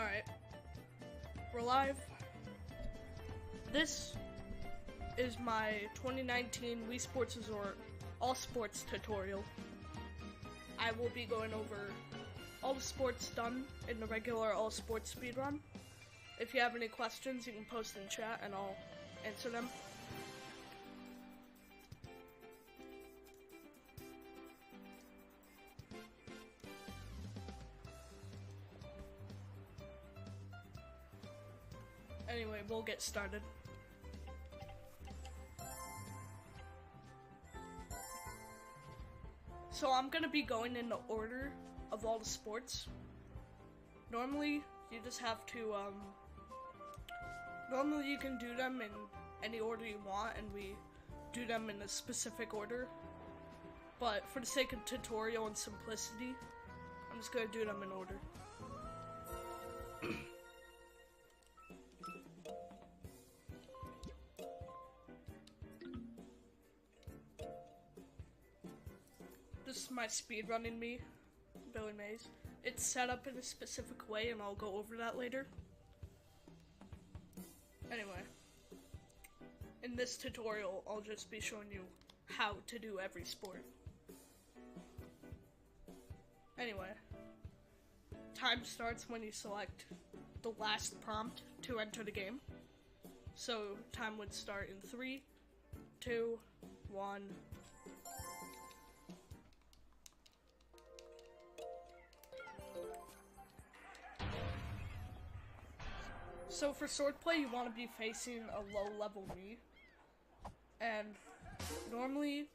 Alright, we're live. This is my 2019 Wii Sports Resort all sports tutorial. I will be going over all the sports done in the regular all sports speedrun. If you have any questions, you can post in chat and I'll answer them. Anyway, we'll get started. So I'm gonna be going in the order of all the sports. Normally, you just have to, normally you can do them in any order you want, and we do them in a specific order. But for the sake of tutorial and simplicity, I'm just gonna do them in order. This is my speedrunning me, Billy Mays. It's set up in a specific way and I'll go over that later. Anyway, in this tutorial I'll just be showing you how to do every sport. Anyway, time starts when you select the last prompt to enter the game. So time would start in 3, 2, 1. So for swordplay, you want to be facing a low level me. And normally,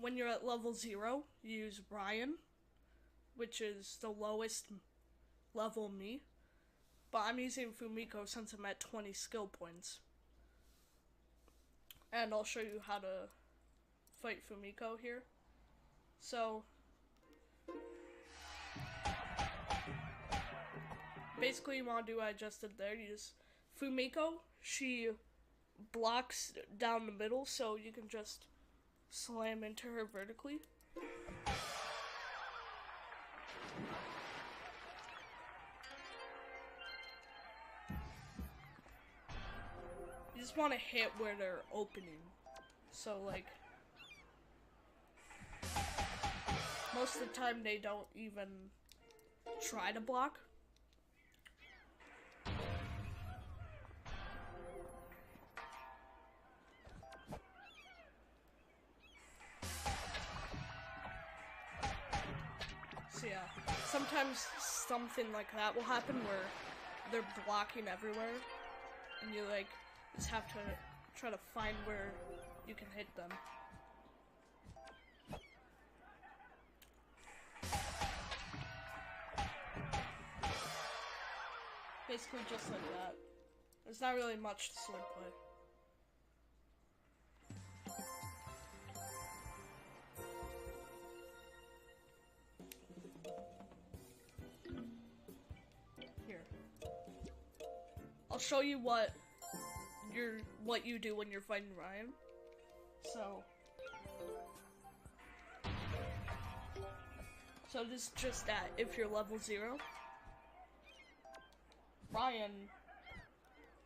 when you're at level 0, you use Ryan, which is the lowest level me. But I'm using Fumiko since I'm at 20 skill points. And I'll show you how to fight Fumiko here. So basically, you want to do what I just did there. You just Fumiko, she blocks down the middle, so you can just slam into her vertically. You just want to hit where they're opening. So, like, most of the time they don't even try to block. So yeah, sometimes something like that will happen where they're blocking everywhere, and you like just have to try to find where you can hit them. Basically just like that. There's not really much to swordplay. I'll show you what you do when you're fighting Ryan. So this is just that if you're level 0, Ryan,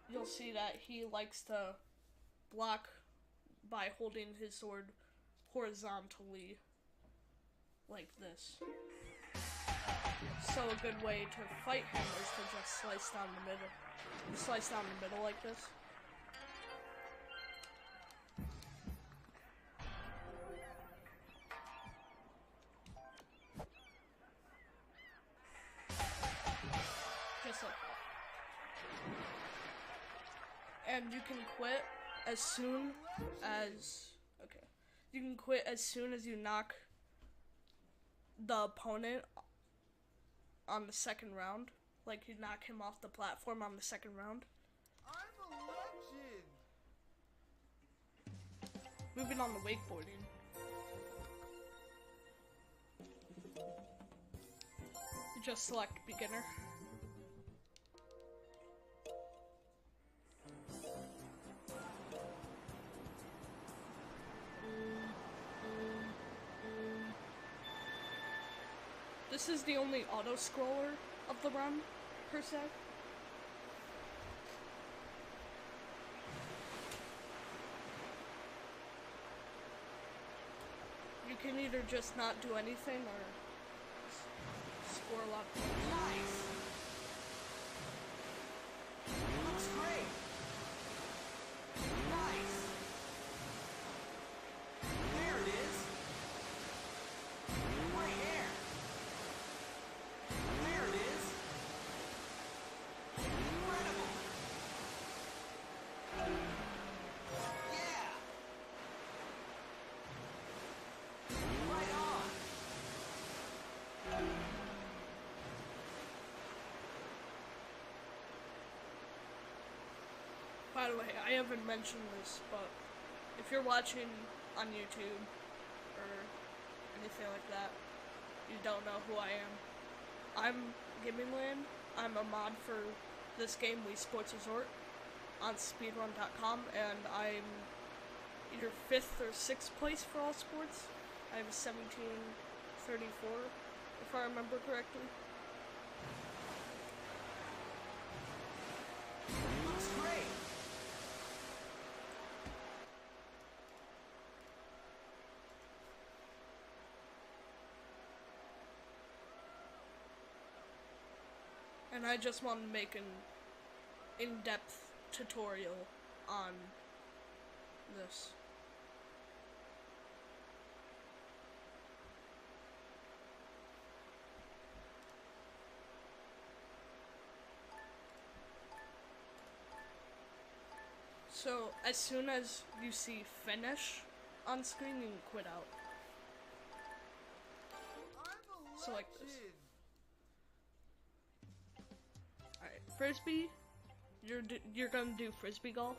you'll see that he likes to block by holding his sword horizontally like this. So a good way to fight him is to just slice down the middle. Slice down the middle like this. Just like that. And you can quit as soon as... Okay. You can quit as soon as you knock the opponent on the second round. Like, you knock him off the platform on the second round. I'm a legend! Moving on to wakeboarding. You just select beginner. This is the only auto-scroller of the run, per se. can either just not do anything or score a lot of points. Nice. Looks great. Nice. There it is. Right there. There it is. Incredible. Yeah. Right on. By the way, I haven't mentioned this, but if you're watching on YouTube or anything like that, you don't know who I am. I'm Gamingland. I'm a mod for this game, Wii Sports Resort, on speedrun.com, and I'm either 5th or 6th place for all sports. I have a 1734, if I remember correctly. Looks great. And I just want to make an in-depth tutorial on this. So, as soon as you see finish on screen, you can quit out. I'm a So like this. legend. Alright, frisbee, you're gonna do frisbee golf.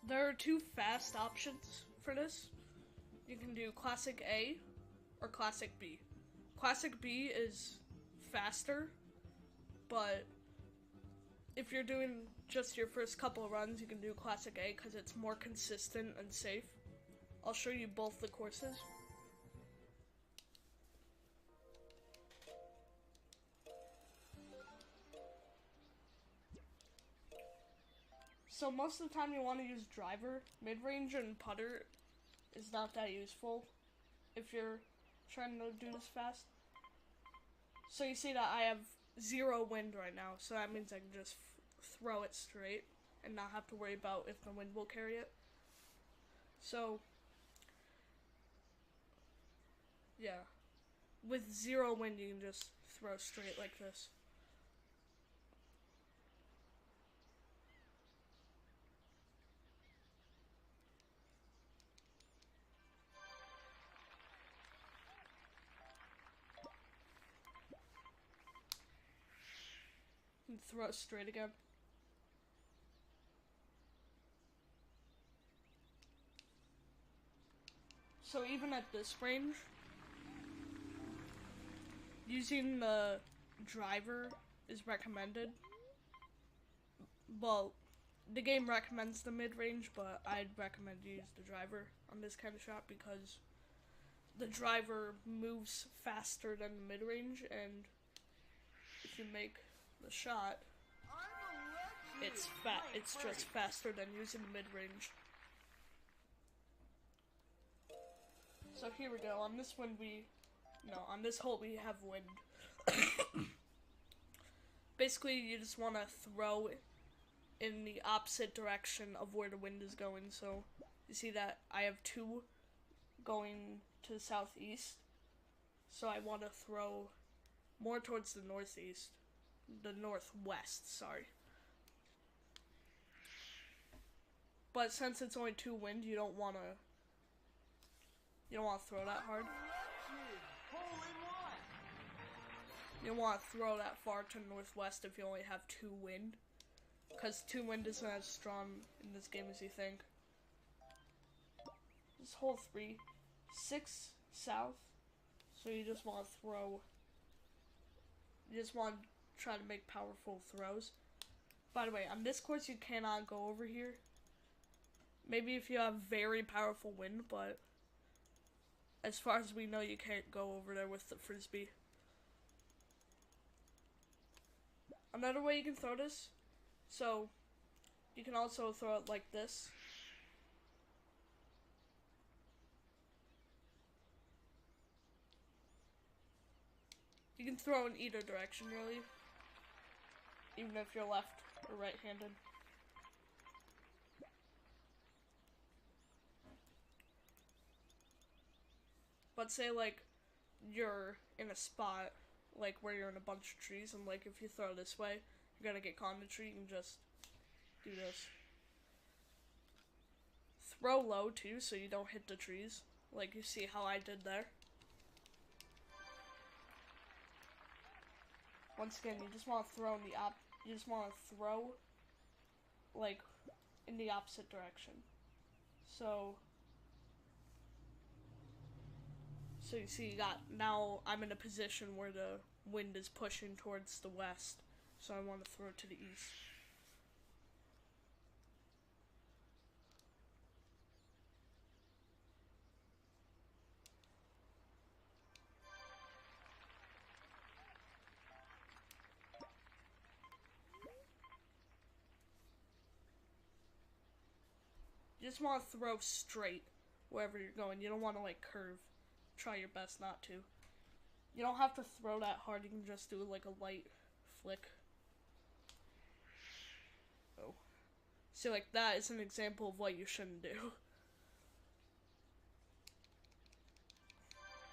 There are two fast options for this. You can do Classic A or Classic B. Classic B is faster, but if you're doing just your first couple of runs, you can do Classic A because it's more consistent and safe. I'll show you both the courses. So most of the time you want to use driver. Mid-range and putter is not that useful if you're trying to do this fast. So you see that I have 0 wind right now, so that means I can just throw it straight and not have to worry about if the wind will carry it. So, yeah. With 0 wind you can just throw straight like this. And throw it straight again. So even at this range, using the driver is recommended. Well, the game recommends the mid-range, but I'd recommend you use the driver on this kind of shot because the driver moves faster than the mid-range, and if you make the shot, I'm a legend. it's just faster than using the mid-range. So here we go. On this one on this hole we have wind. Basically, you just want to throw in the opposite direction of where the wind is going. So you see that I have 2 going to the southeast. So I want to throw more towards the northeast. The northwest, sorry. But since it's only 2 wind, you don't want to throw that hard. You don't want to throw that far to the northwest if you only have 2 wind. Because 2 wind isn't as strong in this game as you think. This is hole 3. 6 south. So you just want to throw. You just want to try to make powerful throws. By the way, on this course you cannot go over here. Maybe if you have very powerful wind, but as far as we know, you can't go over there with the frisbee. Another way you can throw this, so you can also throw it like this. You can throw in either direction, really. Even if you're left or right-handed. But say, like, you're in a spot, like, where you're in a bunch of trees, and, like, if you throw this way, you're gonna get caught in the tree, you can just do this. Throw low, too, so you don't hit the trees. Like, you see how I did there. Once again, you just want to throw in you just want to throw, like, in the opposite direction. So you see, now I'm in a position where the wind is pushing towards the west, so I want to throw it to the east. You just want to throw straight wherever you're going. You don't want to, like, curve. Try your best not to. You don't have to throw that hard. You can just do, like, a light flick. Oh. See, like, that is an example of what you shouldn't do.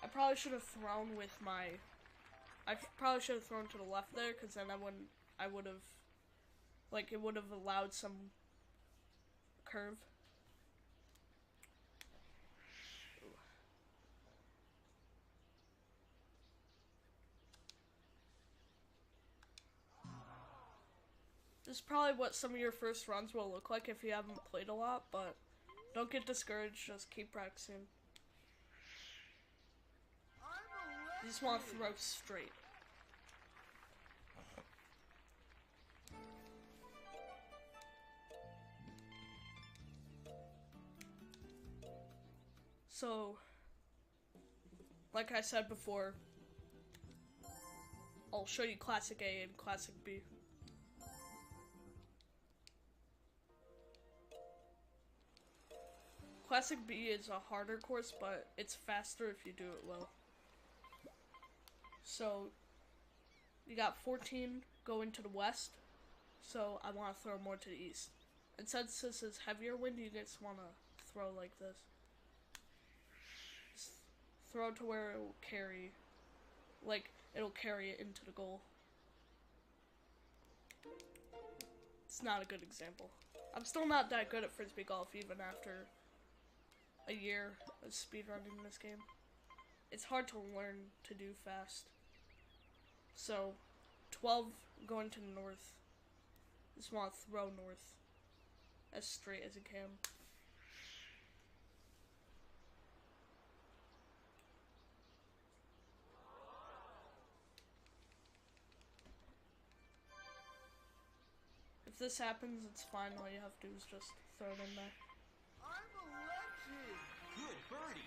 I probably should have thrown with my... I probably should have thrown to the left there, because then I would have... Like, it would have allowed some curve. This is probably what some of your first runs will look like if you haven't played a lot, but don't get discouraged, just keep practicing. You just want to throw straight. So, like I said before, I'll show you Classic A and Classic B. Classic B is a harder course, but it's faster if you do it well. So, you got 14 going to the west, so I want to throw more to the east. And since this is heavier wind, you just want to throw like this. Just throw to where it will carry, like, it'll carry it into the goal. It's not a good example. I'm still not that good at frisbee golf even after a year of speedrunning this game. It's hard to learn to do fast. So, 12 going to the north. Just want to throw north as straight as you can. If this happens, it's fine. All you have to do is just throw it in there. I'm a legend. Good birdie.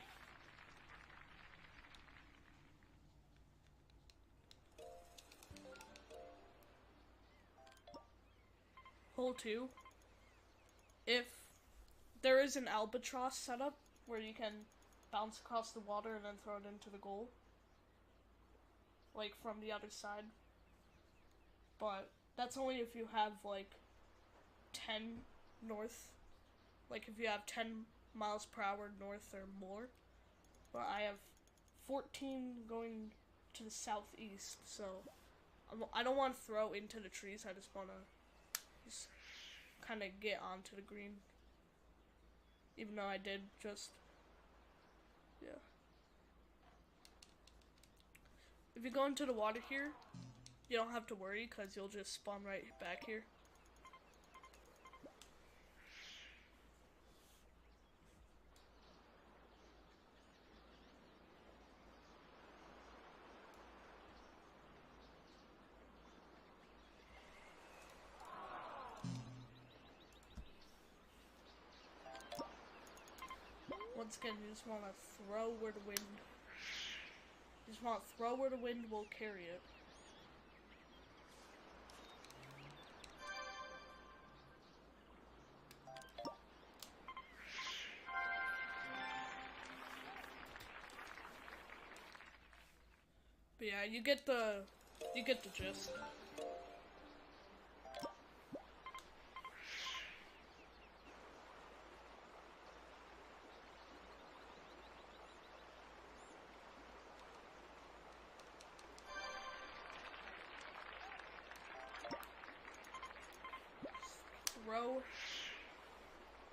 Hole 2. If there is an albatross setup where you can bounce across the water and then throw it into the goal, like from the other side, but that's only if you have like 10 north, like if you have 10 miles per hour north or more, but I have 14 going to the southeast, so I don't want to throw into the trees. I just want to just kind of get onto the green, even though I did just, yeah. If you go into the water here, you don't have to worry because you'll just spawn right back here. Once again, you just want to throw where the wind. You just want to throw where the wind will carry it. But yeah, you get the gist. Throw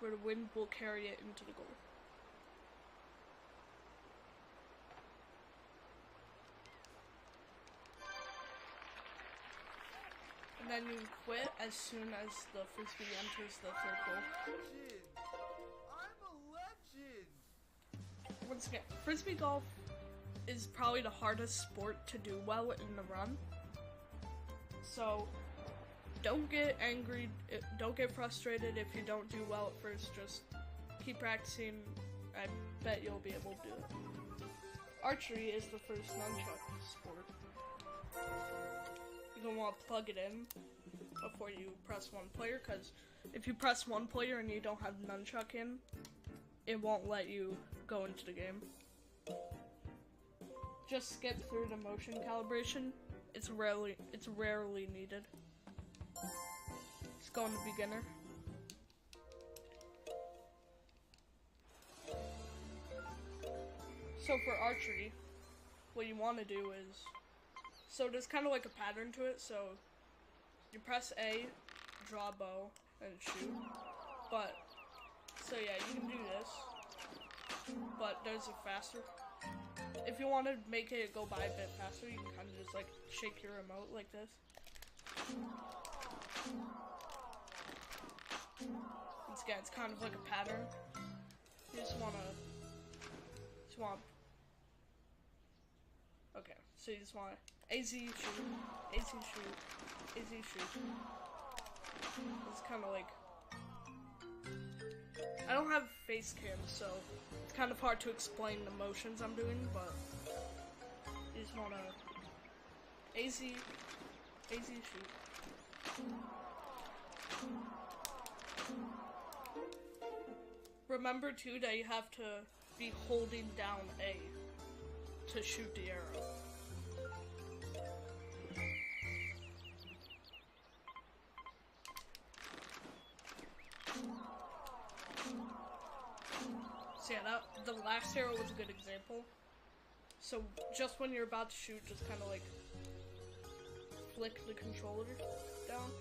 where the wind will carry it into the goal. And then you quit as soon as the frisbee enters the circle. Legend! I'm a legend! Once again, frisbee golf is probably the hardest sport to do well in the run. So don't get angry, don't get frustrated if you don't do well at first, just keep practicing. I bet you'll be able to do it. Archery is the first nunchuck sport. You're gonna want to plug it in before you press one player, because if you press one player and you don't have nunchuck in, it won't let you go into the game. Just skip through the motion calibration. It's rarely needed. Just go into beginner. So for archery, what you want to do is, so there's kind of like a pattern to it. So you press A, draw bow, and shoot. But so yeah, you can do this, but there's a faster. If you want to make it go by a bit faster, you can kind of just like shake your remote like this. Once again, it's kind of like a pattern. You just want. Okay, so you just want AZ shoot, AZ shoot, AZ shoot. It's kind of like, I don't have face cam, so it's kind of hard to explain the motions I'm doing, but you just want to AZ shoot. Remember too that you have to be holding down A to shoot the arrow. So yeah, the last arrow was a good example. So just when you're about to shoot, just kind of like flick the controller down.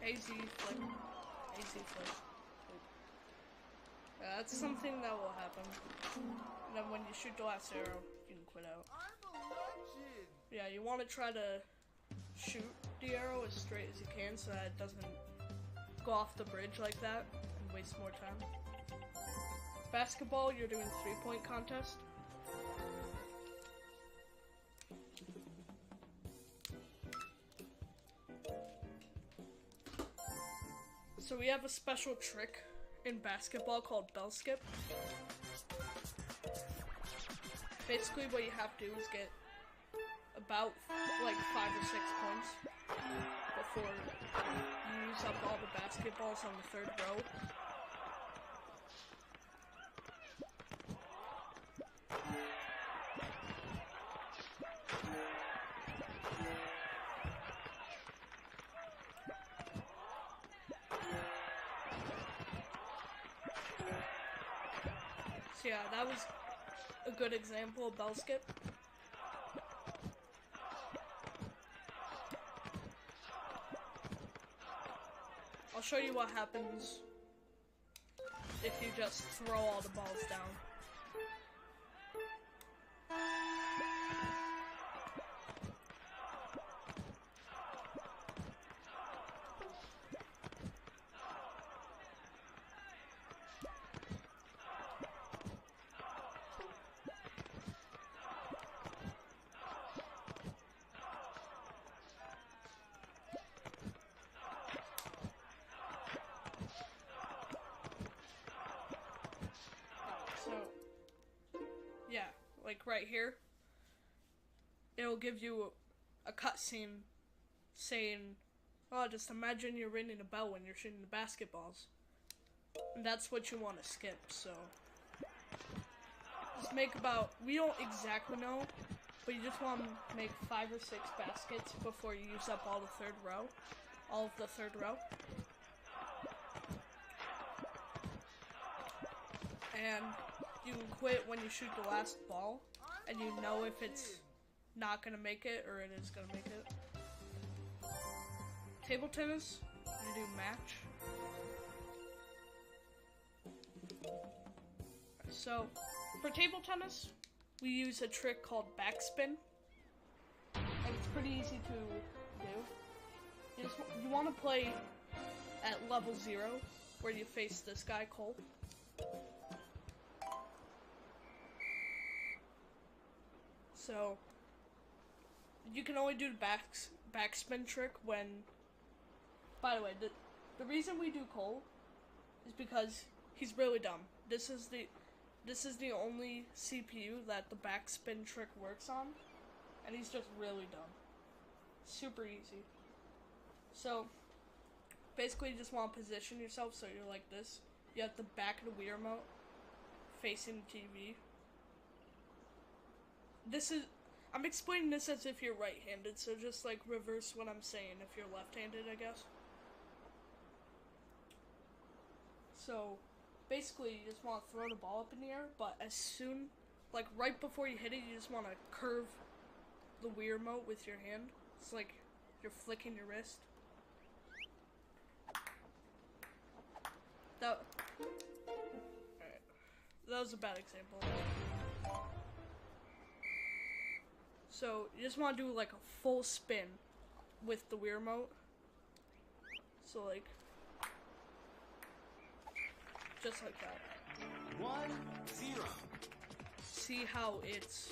AZ flick. AZ flick. That's something that will happen. And then when you shoot the last arrow, you can quit out. I'm a legend! Yeah, you want to try to shoot the arrow as straight as you can so that it doesn't go off the bridge like that and waste more time. Basketball, you're doing 3-point contest. So we have a special trick in basketball called bell skip. Basically what you have to do is get about like 5 or 6 points before you use up all the basketballs on the 3rd row. So yeah, that was a good example of bell skip. I'll show you what happens if you just throw all the balls down. So, yeah, like right here, it'll give you a cutscene saying, oh, just imagine you're ringing a bell when you're shooting the basketballs. And that's what you want to skip, so. Just make about, we don't exactly know, but you just want to make 5 or 6 baskets before you use up all of the third row. And you can quit when you shoot the last ball, and you know if it's not gonna make it or it is gonna make it. Table tennis, you do match. So, for table tennis, we use a trick called backspin, and it's pretty easy to do. You want to play at level 0, where you face this guy, Cole. So, you can only do the backspin trick when, by the way, the reason we do Cole is because he's really dumb. This is the only CPU that the backspin trick works on, and he's just really dumb. Super easy. So, basically you just want to position yourself so you're like this. You have the back of the Wii remote facing the TV. I'm explaining this as if you're right-handed, so just like reverse what I'm saying if you're left-handed, I guess. So, basically you just want to throw the ball up in the air, but as soon, like right before you hit it, you just want to curve the Wii remote with your hand. It's like you're flicking your wrist. Alright. That was a bad example. So, you just want to do like a full spin with the Wii remote. So like, just like that. 1-0. See how it's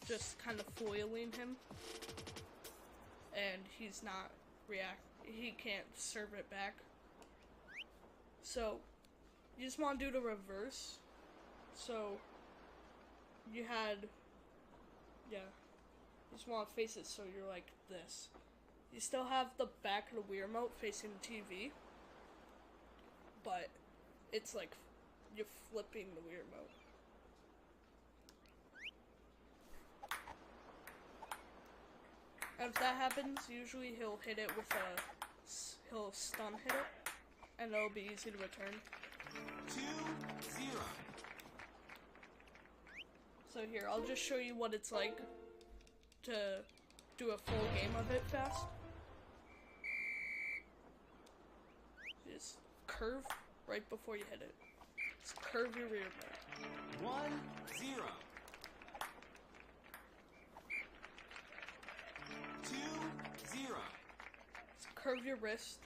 just kind of foiling him? And he's not he can't serve it back. So, you just want to do the reverse. So, you just want to face it so you're like this. You still have the back of the Wii remote facing the TV, but it's like you're flipping the Wii remote. And if that happens, usually he'll hit it with he'll stun hit it, and it'll be easy to return. 2-0. So here, I'll just show you what it's like to do a full game of it fast. Just curve right before you hit it. Just curve your rear leg. 1-0. 2-0. Just curve your wrist.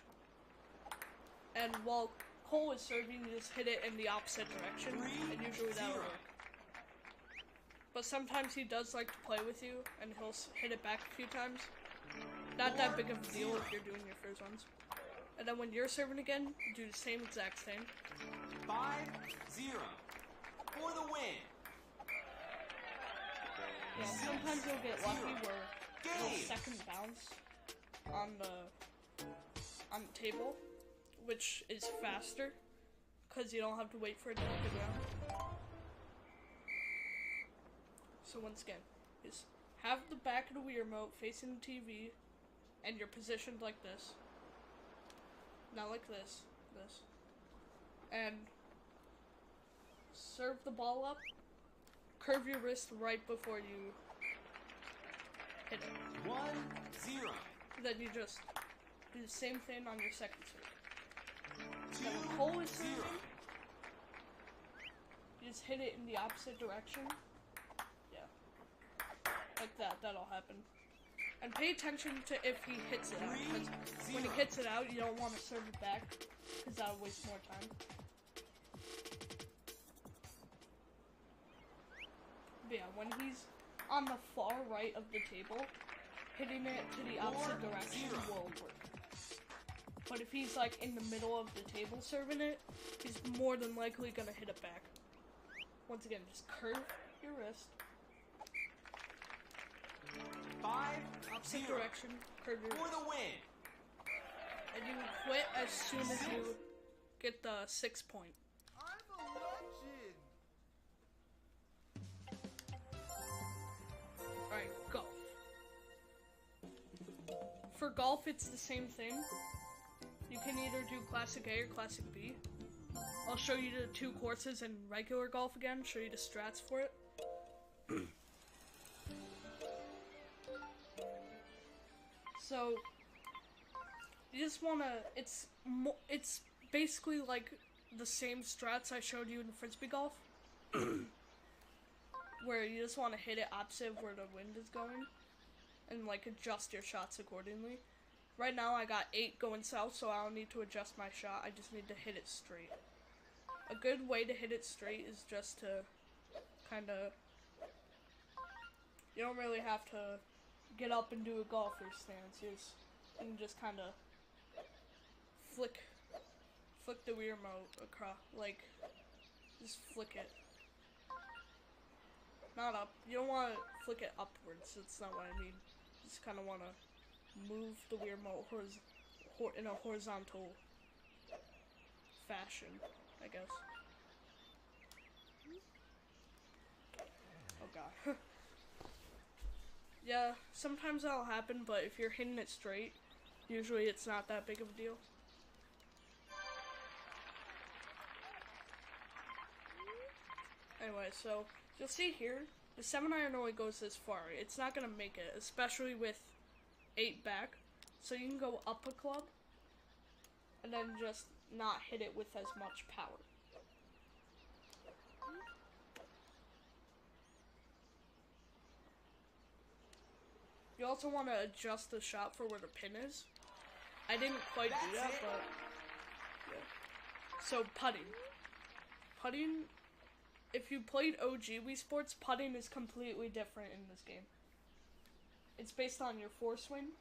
And while Cole is serving, you just hit it in the opposite direction, and usually that'll work. But sometimes he does like to play with you, and he'll hit it back a few times. Not that big of a deal if you're doing your first ones. And then when you're serving again, you do the same exact thing. 5-0 for the win. Yeah, sometimes you'll get lucky where you'll second bounce on the table, which is faster, because you don't have to wait for it to hit the ground. So once again, is have the back of the Wii remote facing the TV, and you're positioned like this. Not like this. And serve the ball up, curve your wrist right before you hit it. 1-0. Then you just do the same thing on your second serve. 2-0. Then when Cole is serving, you just hit it in the opposite direction. Like that, that'll happen. And pay attention to if he hits it out, because when he hits it out, you don't want to serve it back, because that'll waste more time. But yeah, when he's on the far right of the table, hitting it to the opposite direction will work. But if he's like in the middle of the table serving it, he's more than likely gonna hit it back. Once again, just curve your wrist. opposite direction, curve your For the win. and you quit as soon as you get the 6 point. I'm a legend. Alright, golf. For golf, it's the same thing. You can either do Classic A or Classic B. I'll show you the 2 courses in regular golf again, show you the strats for it. So, you just wanna, it's basically like the same strats I showed you in Frisbee golf. Where you just wanna hit it opposite of where the wind is going. And like adjust your shots accordingly. Right now I got 8 going south, so I don't need to adjust my shot, I just need to hit it straight. A good way to hit it straight is just to kinda, you don't really have to get up and do a golfer stance, you can just kinda flick the Wii remote across, like, just flick it. Not up, you don't wanna flick it upwards, that's not what I mean. You just kinda wanna move the Wii remote in a horizontal fashion, I guess. Oh god. Yeah, sometimes that'll happen, but if you're hitting it straight, usually it's not that big of a deal. Anyway, so you'll see here, the 7-iron only goes this far. It's not gonna make it, especially with 8 back. So you can go up a club, and then just not hit it with as much power. You also want to adjust the shot for where the pin is. I didn't quite do that, but yeah. So putting. Putting, if you played OG Wii Sports, putting is completely different in this game. It's based on your foreswing.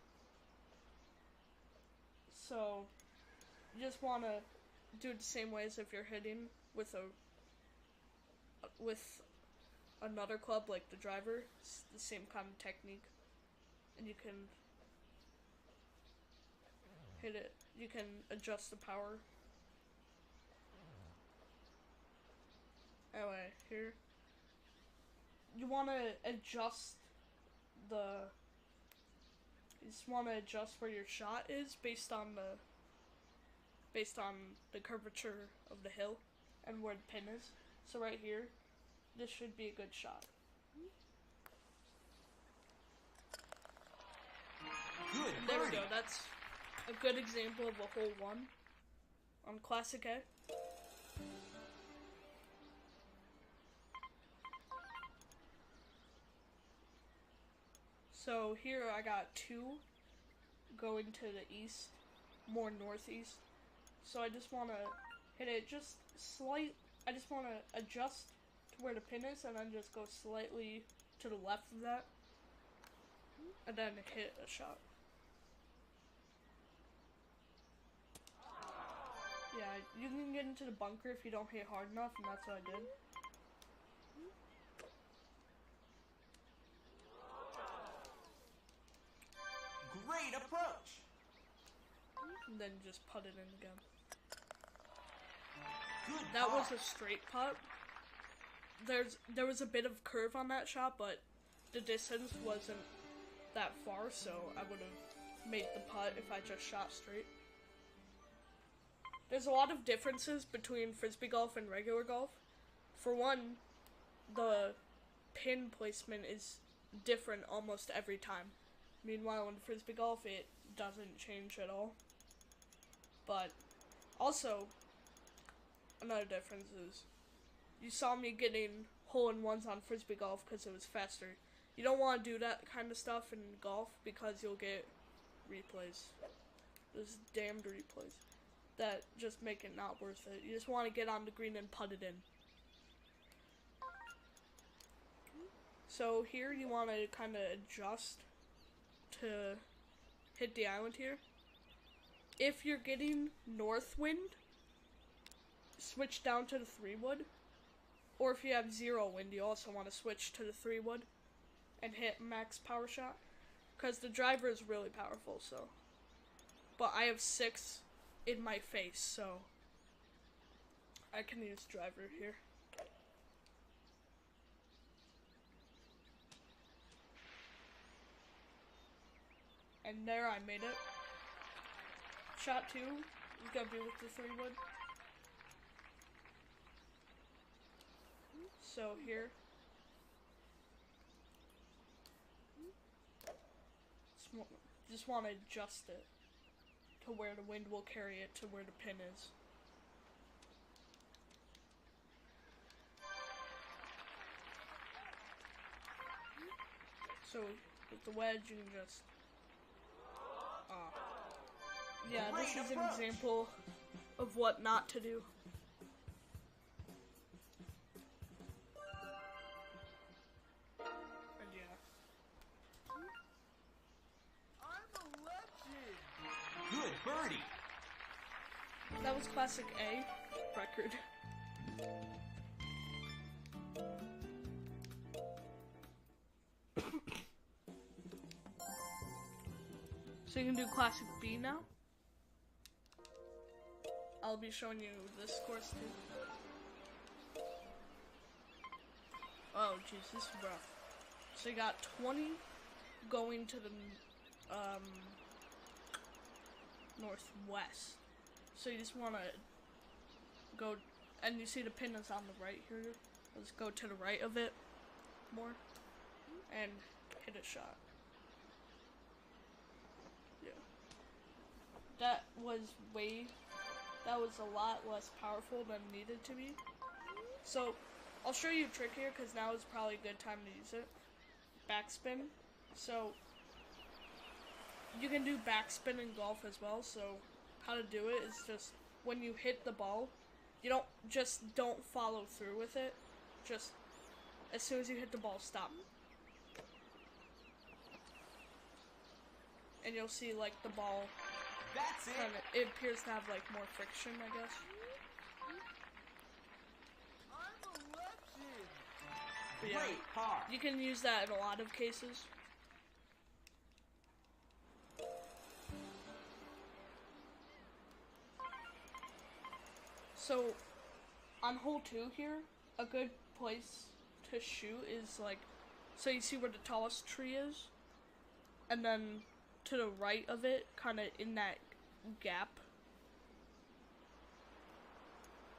So you just want to do it the same way as if you're hitting with another club like the driver. It's the same kind of technique. And you can hit it, you can adjust the power. Anyway, here, you want to adjust you just want to adjust where your shot is based on the curvature of the hill and where the pin is. So right here, this should be a good shot. And there we go, that's a good example of a hole 1 on Classic A. So here I got 2 going to the east, more northeast. So I just want to hit it just I just want to adjust to where the pin is and then just go slightly to the left of that. And then hit a shot. Yeah, you can get into the bunker if you don't hit hard enough, and that's what I did. Great approach. And then just put it in again. Good That putt. was a straight putt. There was a bit of curve on that shot, but the distance wasn't that far, so I would have made the putt if I just shot straight. There's a lot of differences between Frisbee golf and regular golf. For one, the pin placement is different almost every time. Meanwhile, in Frisbee golf, it doesn't change at all. But also, another difference is, you saw me getting hole-in-ones on Frisbee golf because it was faster. You don't want to do that kind of stuff in golf because you'll get replays. Those damned replays that just make it not worth it. You just want to get on the green and putt it in. So here you want to kind of adjust to hit the island here. If you're getting north wind, switch down to the 3-wood. Or if you have 0 wind, you also want to switch to the 3-wood and hit max power shot. because the driver is really powerful, so. But I have 6 in my face, so I can use driver here. And there, I made it. Shot 2 is gonna be with the 3-wood. So here. Just want to adjust it to where the wind will carry it to where the pin is. So with the wedge, you can just. Yeah, this is an example of what not to do. And yeah. I'm a legend. Good birdie. That was classic A record. So you can do classic B now. I'll be showing you this course too. Oh jeez, this is rough. So you got 20 going to the northwest. So you just want to go, and you see the pin is on the right here. Let's go to the right of it more and hit a shot. Yeah. That was a lot less powerful than it needed to be. So I'll show you a trick here because now is probably a good time to use it. Backspin. So you can do backspin in golf as well. So how to do it is just when you hit the ball, you don't follow through with it. Just as soon as you hit the ball, stop. And you'll see like the ball. That's it. It appears to have like more friction, I guess. I'm a legend. But yeah, Great par. you can use that in a lot of cases. So, on hole 2 here, a good place to shoot is like, so you see where the tallest tree is? And then to the right of it, kind of in that gap.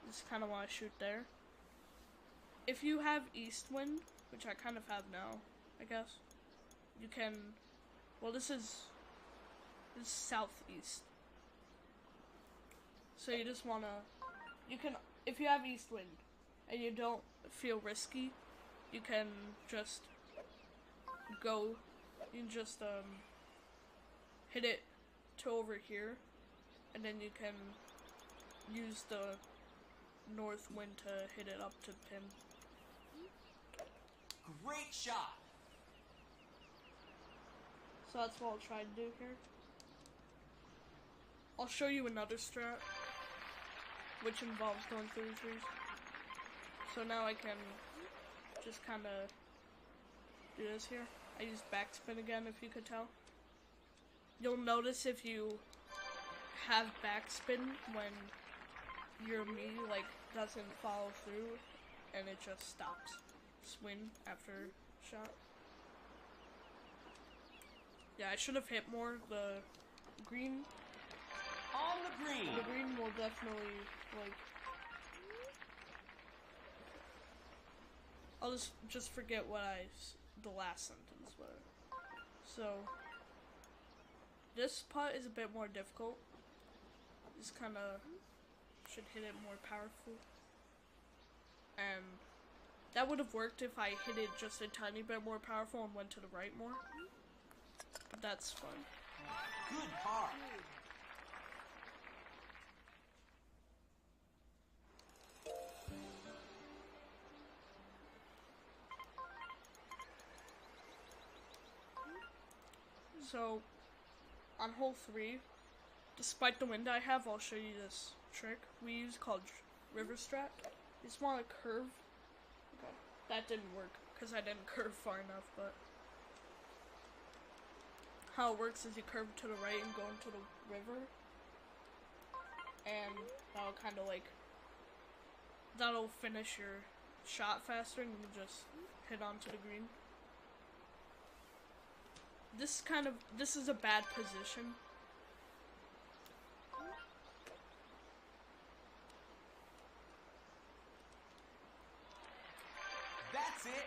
Just kind of want to shoot there. If you have east wind, which I kind of have now, I guess, you can, well this is southeast. So you just want to, you can, if you have east wind and you don't feel risky, you can just go, you can just hit it to over here, and then you can use the north wind to hit it up to the pin. Great shot. So that's what I'll try to do here. I'll show you another strat, which involves going through the trees. So now I can just kind of do this here. I use backspin again, if you could tell. You'll notice if you have backspin when your me like doesn't follow through and it just stops. Swing after shot. Yeah, I should have hit more. The green. On the green. The green will definitely like. I'll just forget what the last sentence was. So. This putt is a bit more difficult. Just kind of should hit it more powerful. And that would have worked if I hit it just a tiny bit more powerful and went to the right more. But that's fun. Good par. So, on hole 3, despite the wind I have, I'll show you this trick we use called river strat. You just want to curve. Okay, that didn't work because I didn't curve far enough, but how it works is you curve to the right and go into the river. And that'll kind of like, that'll finish your shot faster and you just hit onto the green. This is a bad position. That's it.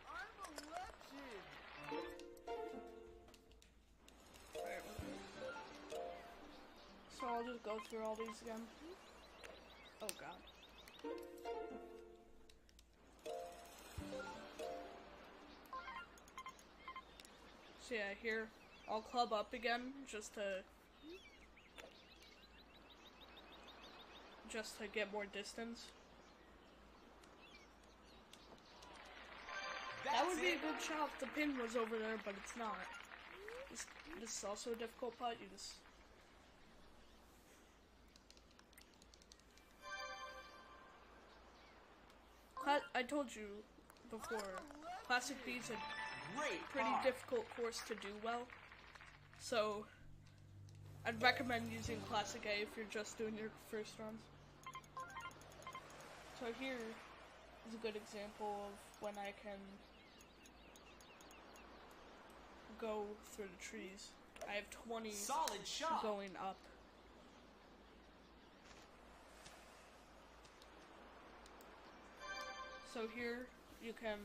I'm a legend. Alright. So I'll just go through all these again. Oh god. So yeah, here I'll club up again just to get more distance. That would be a good shot if the pin was over there, but it's not. This is also a difficult putt. You just I told you before, Classic B is a pretty difficult course to do well. So I'd recommend using Classic A if you're just doing your first runs. So here is a good example of when I can go through the trees. I have 20 solid shot going up. So here you can,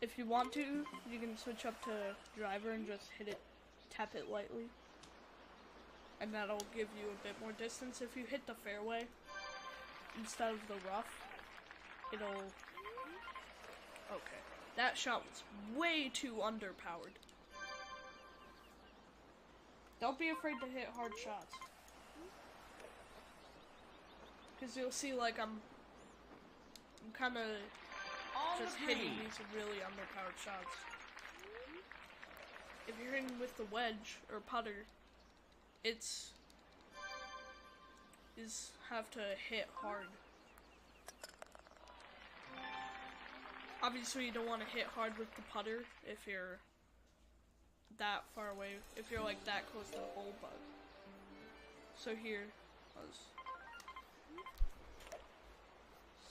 if you want to, you can switch up to driver and just tap it lightly. And that'll give you a bit more distance. If you hit the fairway instead of the rough, it'll... Okay. That shot was way too underpowered. Don't be afraid to hit hard shots. Because you'll see, like, I'm kind of just hitting these really underpowered shots. If you're hitting with the wedge or putter, have to hit hard. Obviously, you don't want to hit hard with the putter if you're that far away, if you're like that close to the hole, but so here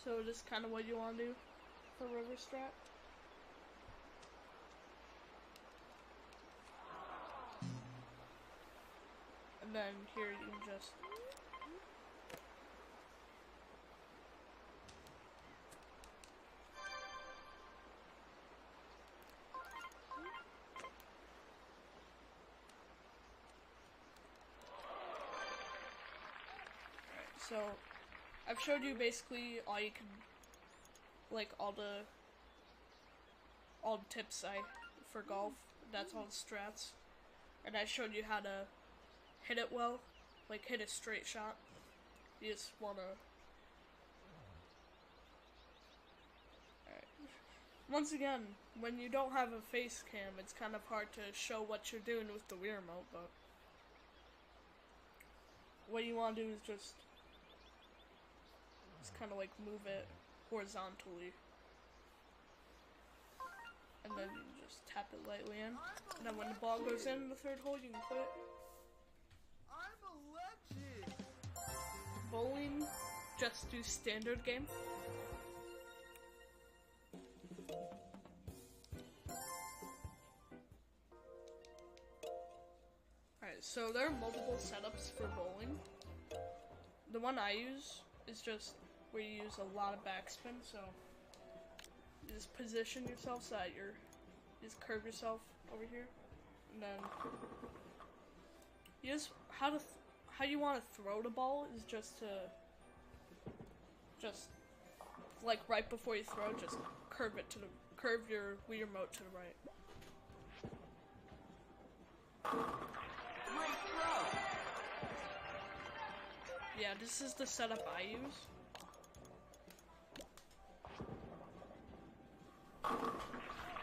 so this is kind of what you want to do for river strat. And then here you can just so I've showed you basically all you can, like all the tips for golf. That's all the strats, and I showed you how to hit it well, like hit a straight shot. You just wanna. Alright. Once again, when you don't have a face cam, it's kind of hard to show what you're doing with the Wii remote, but what you want to do is just kind of like move it horizontally, and then you just tap it lightly in, and then when the ball goes in the third hole, you can quit. I'm a legend. Bowling, just do standard game. Alright, so there are multiple setups for bowling. The one I use is just where you use a lot of backspin, so you just position yourself so that you just curve yourself over here, and then you just how you want to throw the ball is just like right before you throw, just curve your Wii remote to the right. Great throw. Yeah, this is the setup I use.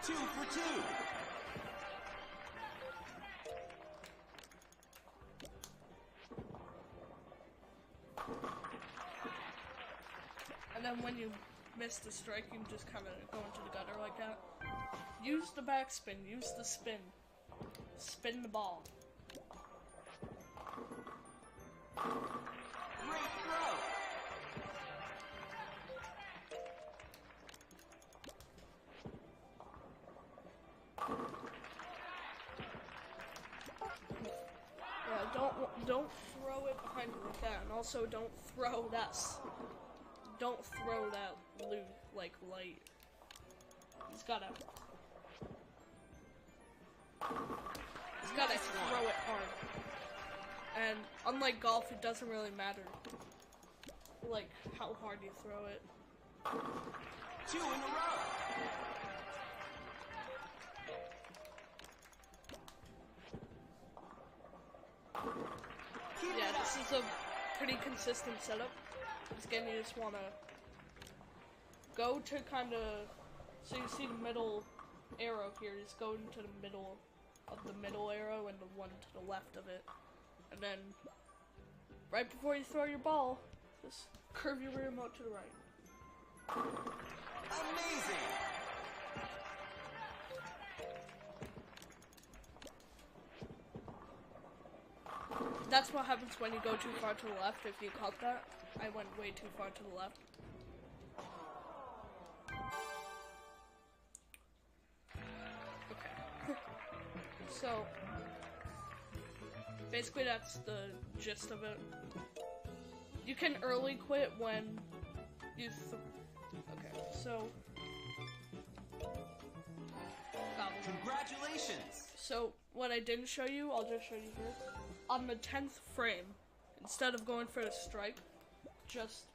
2 for 2. And then when you miss the strike, you can just kind of go into the gutter like that. use the backspin, use the spin. Spin the ball. Great throw. Yeah, don't throw it behind you like that, and also don't throw that loot like light. He's gotta throw it hard. And unlike golf, it doesn't really matter like how hard you throw it. 2 in a row. Yeah, this is a pretty consistent setup. Again, you just want to go to kind of, so you see the middle arrow here, just go into the middle of the middle arrow and the one to the left of it. And then, right before you throw your ball, just curve your remote to the right. Amazing. That's what happens when you go too far to the left, if you caught that. I went way too far to the left. Okay. So, basically that's the gist of it. You can early quit when you okay, so... Congratulations! So, what I didn't show you, I'll just show you here. On the 10th frame, instead of going for a strike, just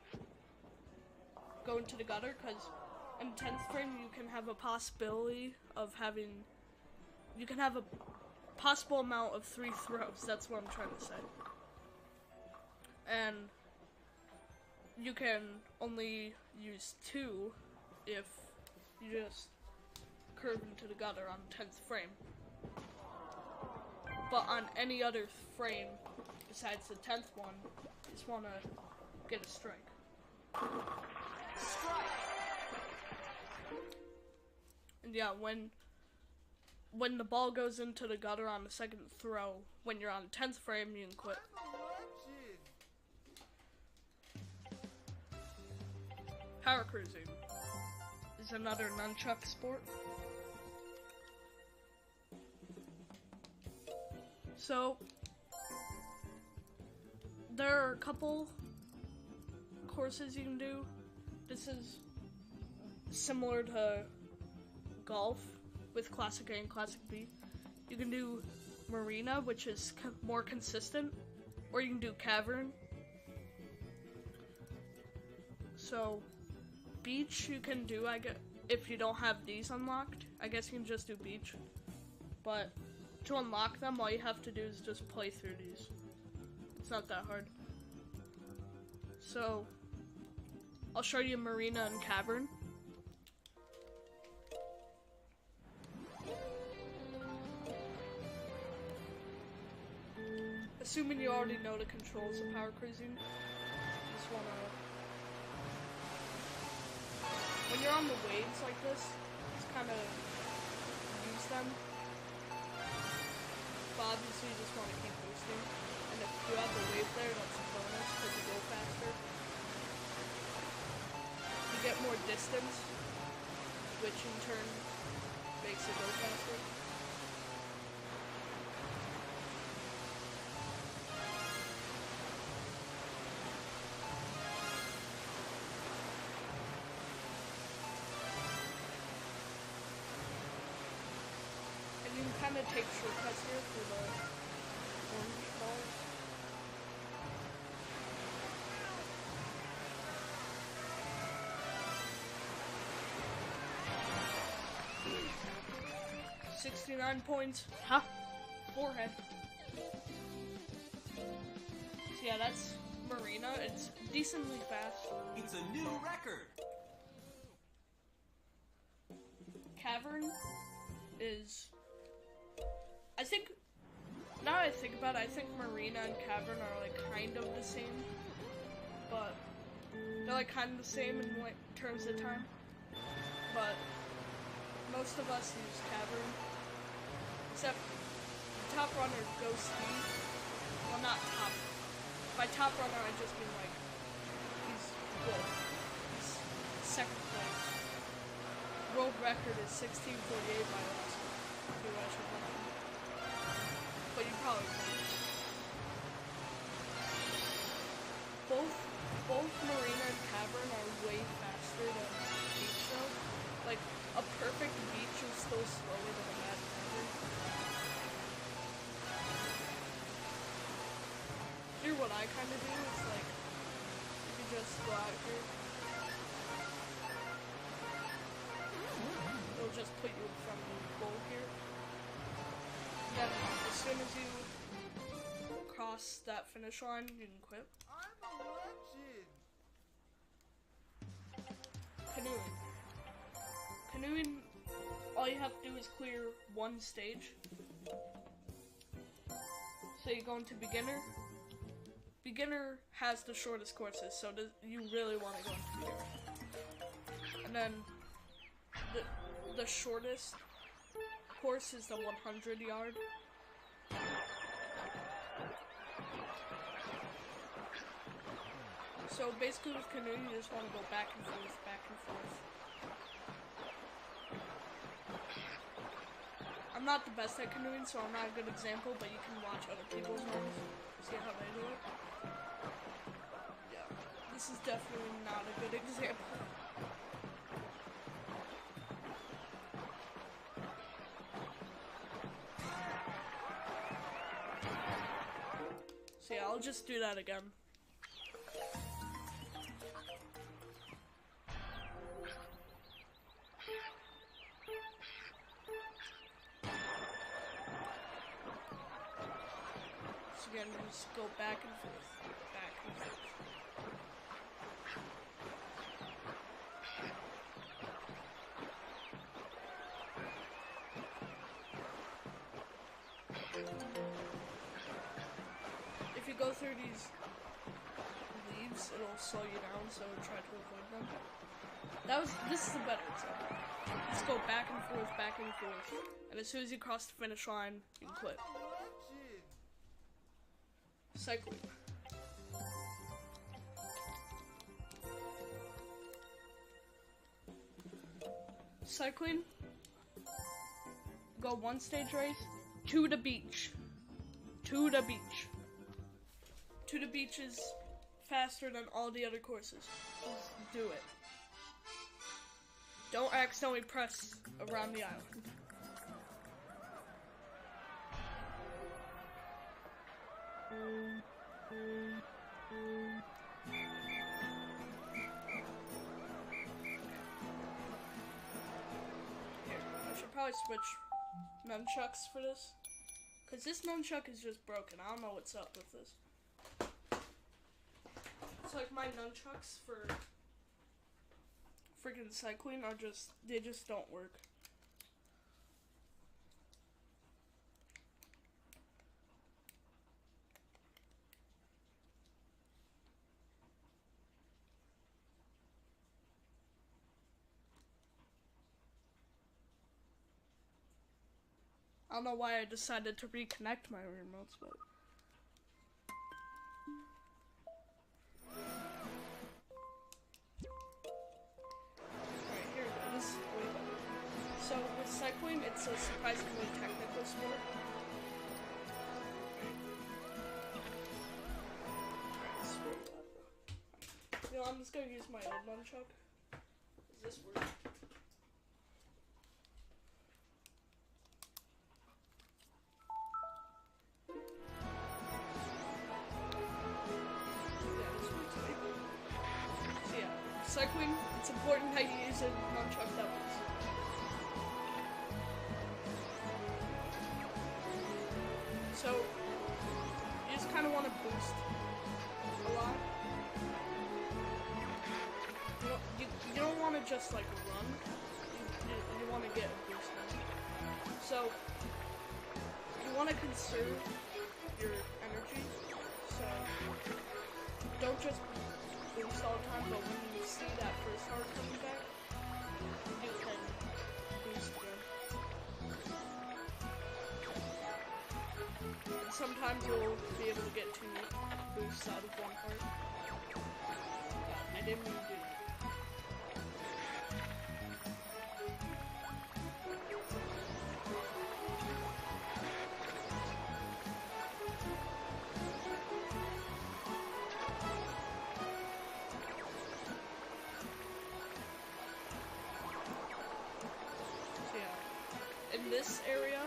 go into the gutter, because in 10th frame you can have a possibility of having, you can have a possible amount of 3 throws, that's what I'm trying to say. And you can only use 2 if you just curve into the gutter on 10th frame. But on any other frame besides the 10th one, you just want to get a strike. Strike! And yeah, when the ball goes into the gutter on the second throw, when you're on 10th frame, you can quit. Power cruising is another nunchuck sport. So, there are a couple courses you can do. This is similar to golf with Classic A and Classic B. You can do Marina, which is more consistent, or you can do Cavern. So, Beach you can do, I guess, if you don't have these unlocked. I guess you can just do Beach. But to unlock them, all you have to do is just play through these. It's not that hard. So, I'll show you Marina and Cavern. Assuming you already know the controls of power cruising, you just wanna... When you're on the waves like this, just kind of use them. But obviously you just want to keep boosting. And if you have the wave there, that's a bonus because you go faster. You get more distance, which in turn makes it go faster. You can kind of take shortcuts here for the orange balls. $69 points. Huh? Forehead. So yeah, that's Marina. It's decently fast. It's a new record! Cavern is... I think, now that I think about it, I think Marina and Cavern are like kind of the same, but they're like kind of the same in like terms of time. But most of us use cavern, except top runner goes speed. Well, not top. By top runner, I just mean like he's good. He's second place. World record is 16:48 by last two actually running. But you probably won't. Both Marina and Cavern are way faster than Beach though. Like, a perfect beach is still slower than a bad cavern. Here what I kind of do is like, you can just go out here. It'll just put you in front of the goal here. Then as soon as you cross that finish line, you can quit. I'm a legend. Canoeing. Canoeing, all you have to do is clear one stage. So you go into beginner. Beginner has the shortest courses, so you really want to go into beginner. And then the shortest course is the 100 yard. So basically with canoe, you just want to go back and forth, back and forth. I'm not the best at canoeing, so I'm not a good example, but you can watch other people's ones, see how they do it. Yeah, this is definitely not a good example. So yeah, I'll just do that again. So again, just go back and forth, back and forth. If you go through these leaves, it'll slow you down, so try to avoid them. This is a better example. Just go back and forth, and as soon as you cross the finish line, you can quit. Cycling. Cycling, go one stage race, to the beach. To the beach. To the beach is faster than all the other courses. Just do it. Don't accidentally press around the island. Here, I should probably switch nunchucks for this. Because this nunchuck is just broken. I don't know what's up with this. It's like my nunchucks for freaking cycling are they just don't work. I don't know why I decided to reconnect my remotes, but alright, here it is. So with cycling, it's a surprisingly technical sport. You know, I'm just gonna use my old nunchuck. Does this work? Cycling, it's important how you use a nunchuck that works. So, you just kind of want to boost a lot. You don't want to just like run, you want to get a boost in. So, you want to conserve your energy, so don't just boost all the time, but when you see that first heart coming back, you can boost your sometimes you'll be able to get 2 boosts out of one part. I didn't mean to do that. So yeah, in this area,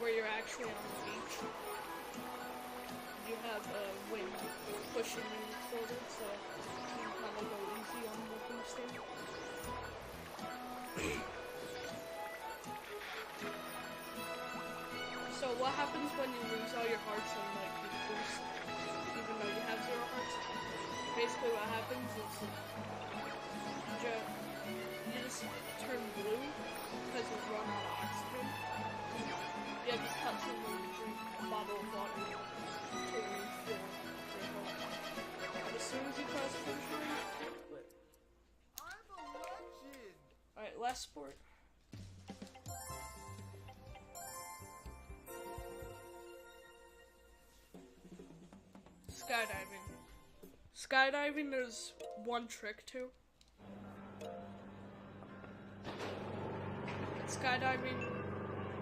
where you're actually on the beach, you have a wind pushing you forward, so you can kind of go easy on the boosting. So what happens when you lose all your hearts and like you boost, even though you have 0 hearts? Basically what happens is you just turn blue because you run out of oxygen. Yeah, just cut some when you drink a bottle of water to refill your heart. And as soon as you cross the finish line, you quit. I'm a legend. Alright, last sport. Skydiving. Skydiving, there's one trick to. Skydiving,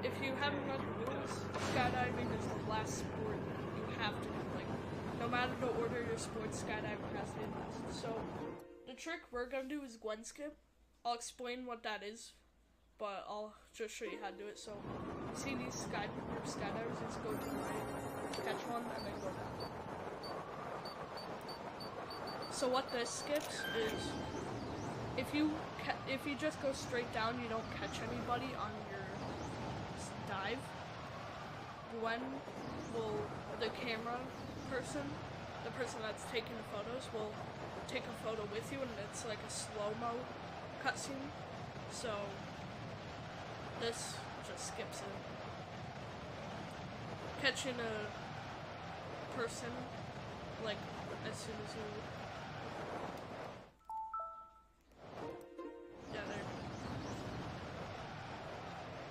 if you haven't read the rules, skydiving is the last sport you have to do. Like, no matter the order of your sports, skydiving has to be last. So, the trick we're gonna do is Gwen skip. I'll explain what that is, but I'll just show you how to do it. So, see these skydivers, just go to the right, catch one, and then go down. So what this skips is, if you just go straight down, you don't catch anybody on your dive. Gwen will, the camera person, the person that's taking the photos, will take a photo with you, and it's like a slow-mo cutscene. So this just skips it. Catching a person, like, as soon as you... Yeah, there.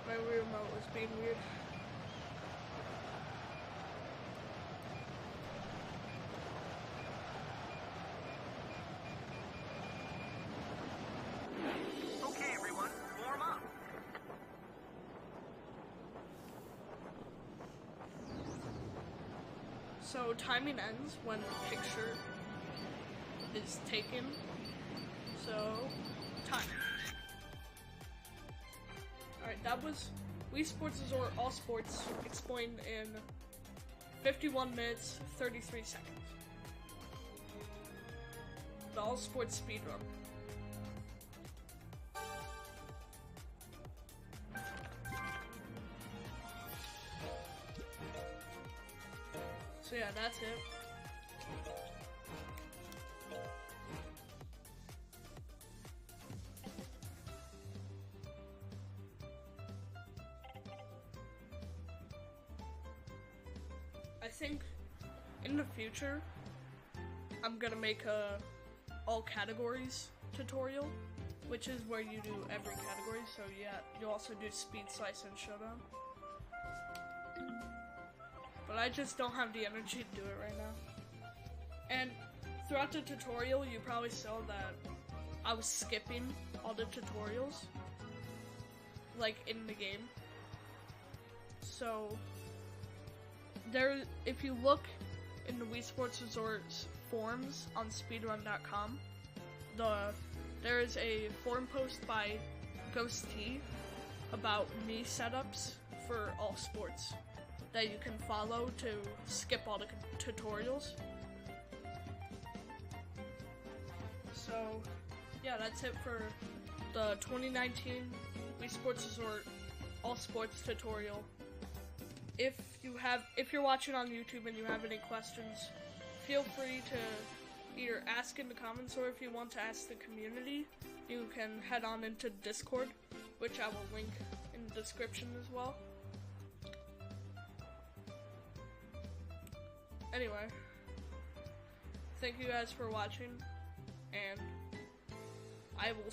My remote was being weird. Okay, everyone, warm up. So timing ends when the picture is taken. So, time. Alright, that was Wii Sports Resort All Sports explained in 51 minutes, 33 seconds. The All Sports speedrun. So yeah, that's it. I think in the future, I'm gonna make a all categories tutorial, which is where you do every category. So yeah, you also do speed, slice, and showdown. But I just don't have the energy to do it right now. And throughout the tutorial, you probably saw that I was skipping all the tutorials, like in the game. So there, if you look in the Wii Sports Resort's forums on speedrun.com, there is a forum post by Ghost T about me setups for all sports that you can follow to skip all the tutorials. So yeah, that's it for the 2019 Wii Sports Resort All Sports tutorial. If you're watching on YouTube and you have any questions, feel free to either ask in the comments, or if you want to ask the community, you can head on into Discord, which I will link in the description as well. Anyway, thank you guys for watching, and I'll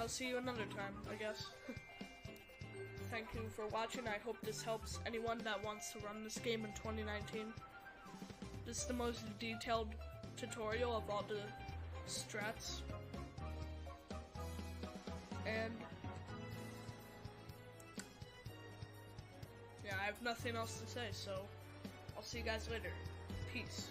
see you another time, I guess. thank you for watching. I hope this helps anyone that wants to run this game in 2019. This is the most detailed tutorial of all the strats. And yeah, I have nothing else to say, so I'll see you guys later. Peace.